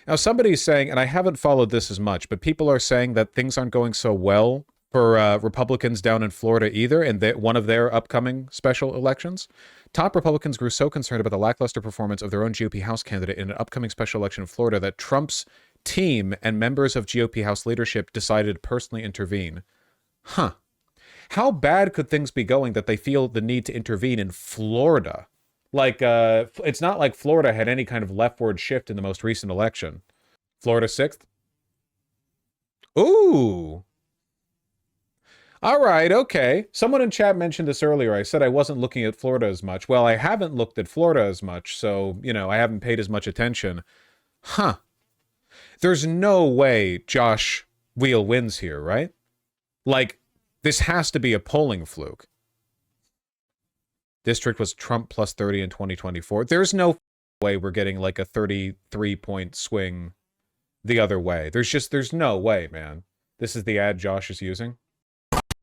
Now, somebody's saying, and I haven't followed this as much, but people are saying that things aren't going so well for Republicans down in Florida either, in one of their upcoming special elections. Top Republicans grew so concerned about the lackluster performance of their own GOP House candidate in an upcoming special election in Florida that Trump's team and members of GOP House leadership decided to personally intervene. Huh. How bad could things be going that they feel the need to intervene in Florida? Like, it's not like Florida had any kind of leftward shift in the most recent election. Florida 6th? Ooh. All right, okay. Someone in chat mentioned this earlier. I said I wasn't looking at Florida as much. Well, I haven't looked at Florida as much, so, you know, I haven't paid as much attention. Huh. There's no way Josh Wheel wins here, right? Like, this has to be a polling fluke. District was Trump plus 30 in 2024. There's no way we're getting like a 33-point swing the other way. There's no way, man. This is the ad Josh is using.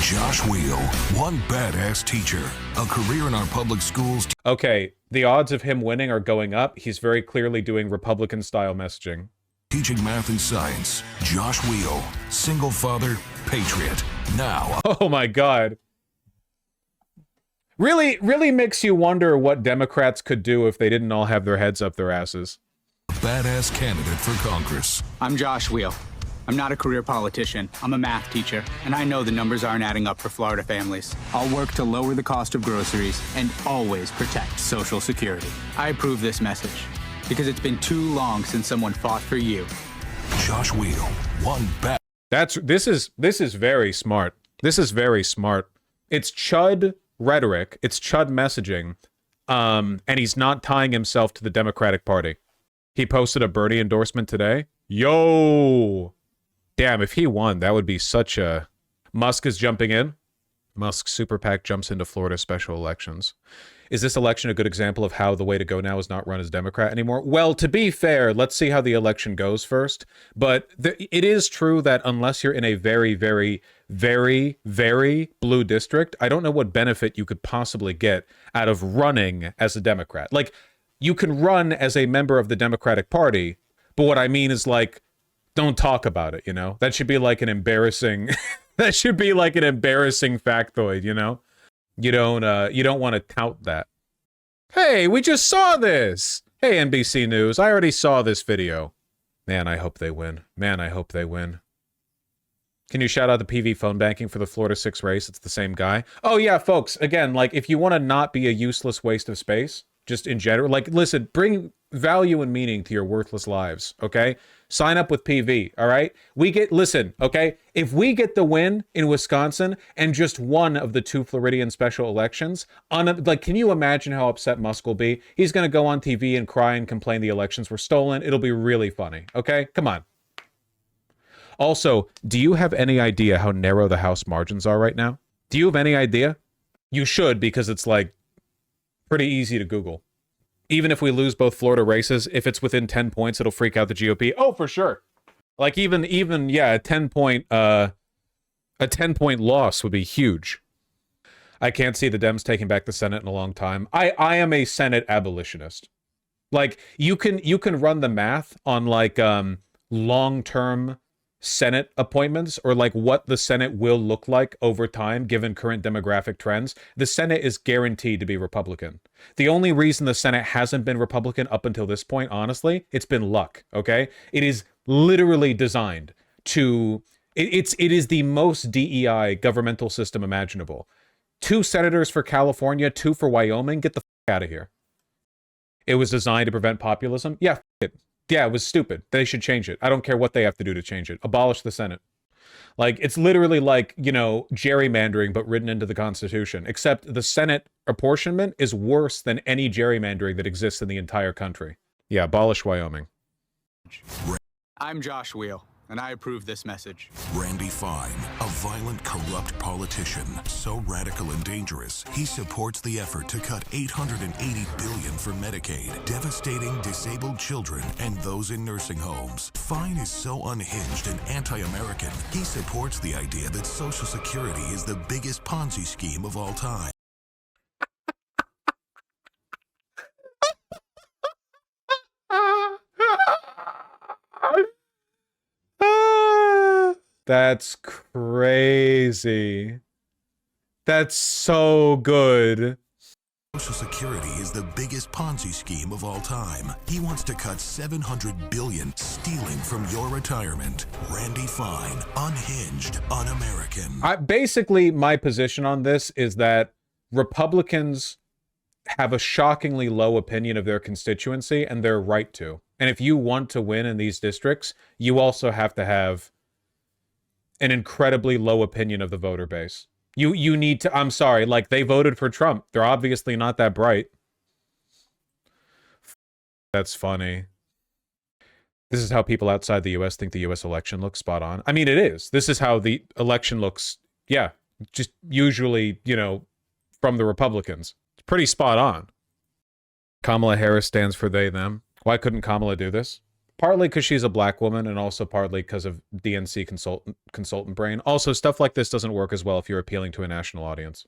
Josh Wheel, one badass teacher, a career in our public schools. Okay, the odds of him winning are going up. He's very clearly doing Republican-style messaging. Teaching math and science. Josh Wheel, single father, patriot. Now. Oh my God. Really makes you wonder what Democrats could do if they didn't all have their heads up their asses. Badass candidate for Congress. I'm Josh Wheel. I'm not a career politician. I'm a math teacher, and I know the numbers aren't adding up for Florida families. I'll work to lower the cost of groceries and always protect Social Security. I approve this message because it's been too long since someone fought for you. Josh Wheel, one bad. This is very smart. This is very smart. It's Chud rhetoric. It's Chud messaging. And he's not tying himself to the Democratic Party. He posted a Bernie endorsement today. Yo! Damn, if he won, that would be such a... Musk is jumping in. Musk's super PAC jumps into Florida special elections. Is this election a good example of how the way to go now is not run as Democrat anymore? Well, to be fair, let's see how the election goes first. But it is true that unless you're in a very, very, very, very blue district, I don't know what benefit you could possibly get out of running as a Democrat. Like, you can run as a member of the Democratic Party, but what I mean is, like, don't talk about it, you know? That should be like an embarrassing... that should be like an embarrassing factoid, you know? You don't want to tout that. Hey, we just saw this! Hey, NBC News, I already saw this video. Man, I hope they win. Man, I hope they win. Can you shout out the PV phone banking for the Florida 6 race? It's the same guy. Oh yeah, folks, again, like, if you want to not be a useless waste of space, just in general, like, listen, bring value and meaning to your worthless lives, okay? Sign up with PV, all right? Listen, okay? If we get the win in Wisconsin and just one of the 2 Floridian special elections, like, can you imagine how upset Musk will be? He's going to go on TV and cry and complain the elections were stolen. It'll be really funny, okay? Come on. Also, do you have any idea how narrow the House margins are right now? Do you have any idea? You should, because it's, like, pretty easy to Google. Even if we lose both Florida races, if it's within 10 points, it'll freak out the GOP. Oh, for sure. Like, even yeah, a 10-point loss would be huge. I can't see the Dems taking back the Senate in a long time. I am a Senate abolitionist. Like, you can run the math on, like, long-term Senate appointments, or like what the Senate will look like over time given current demographic trends. The Senate is guaranteed to be Republican. The only reason the Senate hasn't been Republican up until this point, honestly, it's been luck, okay? It is literally designed to... It is the most DEI governmental system imaginable. 2 senators for California, 2 for Wyoming. Get the f*** out of here. It was designed to prevent populism? Yeah, f*** it. Yeah, it was stupid. They should change it. I don't care what they have to do to change it. Abolish the Senate. Like, it's literally like, you know, gerrymandering, but written into the Constitution. Except the Senate apportionment is worse than any gerrymandering that exists in the entire country. Yeah, abolish Wyoming. I'm Josh Wheel, and I approve this message. Randy Fine, a violent, corrupt politician, so radical and dangerous, he supports the effort to cut $880 billion for Medicaid, devastating disabled children and those in nursing homes. Fine is so unhinged and anti-American, he supports the idea that Social Security is the biggest Ponzi scheme of all time. That's crazy. That's so good. Social Security is the biggest Ponzi scheme of all time. He wants to cut $700 billion, stealing from your retirement. Randy Fine, unhinged, un-American. Basically, my position on this is that Republicans have a shockingly low opinion of their constituency, and they're right to. And if you want to win in these districts, you also have to have an incredibly low opinion of the voter base. You need to, I'm sorry, like, they voted for Trump. They're obviously not that bright. That's funny. This is how people outside the US think the US election looks spot on. I mean, it is. This is how the election looks, yeah, just usually, you know, from the Republicans. It's pretty spot on. Kamala Harris stands for they, them. Why couldn't Kamala do this? Partly because she's a black woman, and also partly because of DNC consultant brain. Also, stuff like this doesn't work as well if you're appealing to a national audience.